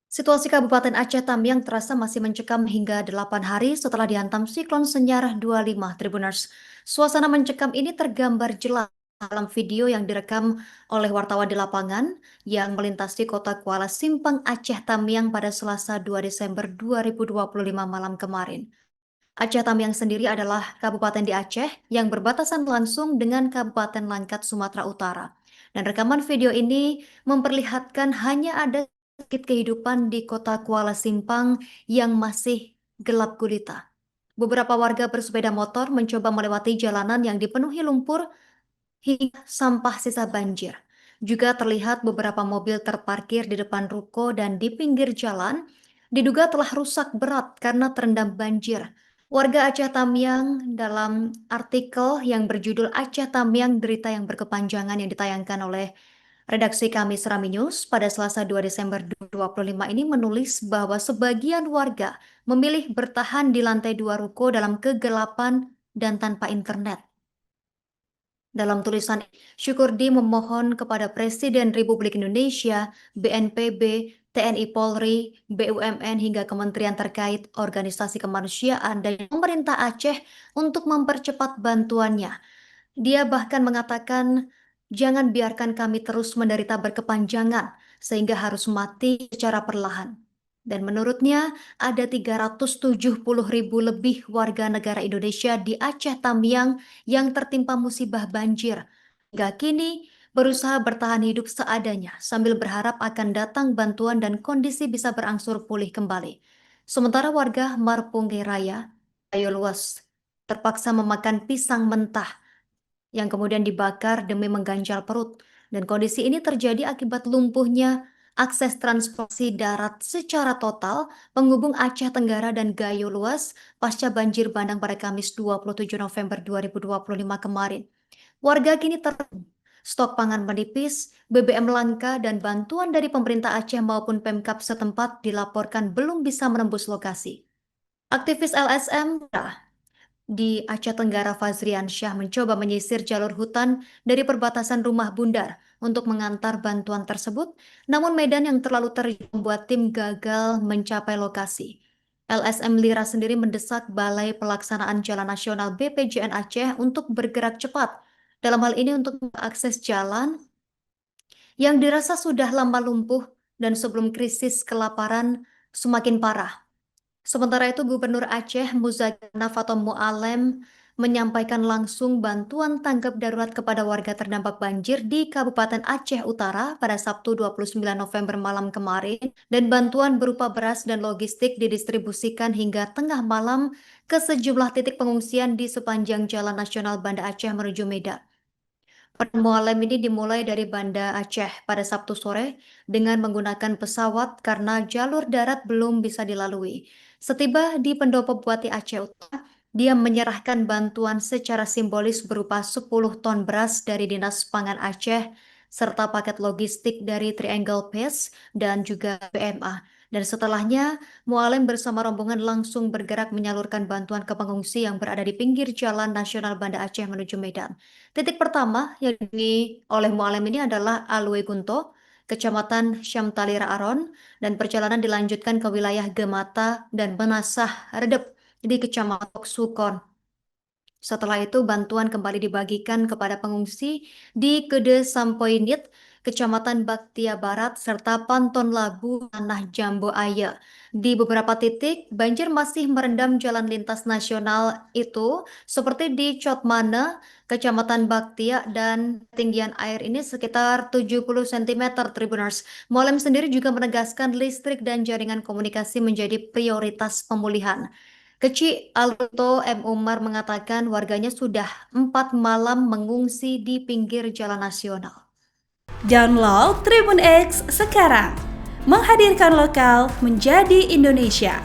Situasi Kabupaten Aceh Tamiang terasa masih mencekam hingga 8 hari setelah dihantam siklon Senyarah 25 Tribuners. Suasana mencekam ini tergambar jelas dalam video yang direkam oleh wartawan di lapangan yang melintasi kota Kuala Simpang Aceh Tamiang pada Selasa 2 Desember 2025 malam kemarin. Aceh Tamiang sendiri adalah kabupaten di Aceh yang berbatasan langsung dengan Kabupaten Langkat, Sumatera Utara. Dan rekaman video ini memperlihatkan hanya ada sedikit kehidupan di kota Kuala Simpang yang masih gelap gulita. Beberapa warga bersepeda motor mencoba melewati jalanan yang dipenuhi lumpur hingga sampah sisa banjir. Juga terlihat beberapa mobil terparkir di depan ruko dan di pinggir jalan, diduga telah rusak berat karena terendam banjir. Warga Aceh Tamiang dalam artikel yang berjudul Aceh Tamiang Derita yang Berkepanjangan yang ditayangkan oleh redaksi kami Serami News pada Selasa 2 Desember 2025 ini menulis bahwa sebagian warga memilih bertahan di lantai 2 ruko dalam kegelapan dan tanpa internet. Dalam tulisan, Syukurdi memohon kepada Presiden Republik Indonesia, BNPB, TNI Polri, BUMN hingga kementerian terkait, organisasi kemanusiaan, dan pemerintah Aceh untuk mempercepat bantuannya. Dia bahkan mengatakan, jangan biarkan kami terus menderita berkepanjangan, sehingga harus mati secara perlahan. Dan menurutnya, ada 370.000 lebih warga negara Indonesia di Aceh Tamiang yang tertimpa musibah banjir. Hingga kini, berusaha bertahan hidup seadanya sambil berharap akan datang bantuan dan kondisi bisa berangsur pulih kembali. Sementara warga Marpunge Raya, Ayo Luas, terpaksa memakan pisang mentah yang kemudian dibakar demi mengganjal perut. Dan kondisi ini terjadi akibat lumpuhnya akses transportasi darat secara total penghubung Aceh Tenggara dan Gayo Luas pasca banjir bandang pada Kamis 27 November 2025 kemarin. Warga kini stok pangan menipis, BBM langka, dan bantuan dari pemerintah Aceh maupun Pemkab setempat dilaporkan belum bisa menembus lokasi. Aktivis LSM di Aceh Tenggara, Fazrian Syah mencoba menyisir jalur hutan dari perbatasan Rumah Bundar untuk mengantar bantuan tersebut, namun medan yang terlalu terjal membuat tim gagal mencapai lokasi. LSM Lira sendiri mendesak Balai Pelaksanaan Jalan Nasional BPJN Aceh untuk bergerak cepat. Dalam hal ini untuk mengakses jalan yang dirasa sudah lama lumpuh dan sebelum krisis kelaparan semakin parah. Sementara itu, Gubernur Aceh Muzakir Nafatul Mu'alem menyampaikan langsung bantuan tanggap darurat kepada warga terdampak banjir di Kabupaten Aceh Utara pada Sabtu 29 November malam kemarin dan bantuan berupa beras dan logistik didistribusikan hingga tengah malam ke sejumlah titik pengungsian di sepanjang Jalan Nasional Banda Aceh menuju Medan. Mualem ini dimulai dari Banda Aceh pada Sabtu sore dengan menggunakan pesawat karena jalur darat belum bisa dilalui. Setiba di Pendopo Buati Aceh Utara, dia menyerahkan bantuan secara simbolis berupa 10 ton beras dari Dinas Pangan Aceh serta paket logistik dari Triangle Pace dan juga BMA. Dan setelahnya, Mualem bersama rombongan langsung bergerak menyalurkan bantuan ke pengungsi yang berada di pinggir Jalan Nasional Banda Aceh menuju Medan. Titik pertama yang oleh Mualem ini adalah Alwe Gunto, Kecamatan Syamtalira Aron, dan perjalanan dilanjutkan ke wilayah Gemata dan Benasah Redep di Kecamatan Sukon. Setelah itu, bantuan kembali dibagikan kepada pengungsi di Kede Sampoinit, Kecamatan Baktia Barat, serta Panton Labu, Tanah Jambu Aya. Di beberapa titik, banjir masih merendam jalan lintas nasional itu, seperti di Cotmane, Kecamatan Baktia, dan ketinggian air ini sekitar 70 cm, Tribuners. Mualem sendiri juga menegaskan listrik dan jaringan komunikasi menjadi prioritas pemulihan. Kecil Alberto M. Umar mengatakan warganya sudah 4 malam mengungsi di pinggir jalan nasional. Download Tribun X sekarang, menghadirkan lokal menjadi Indonesia.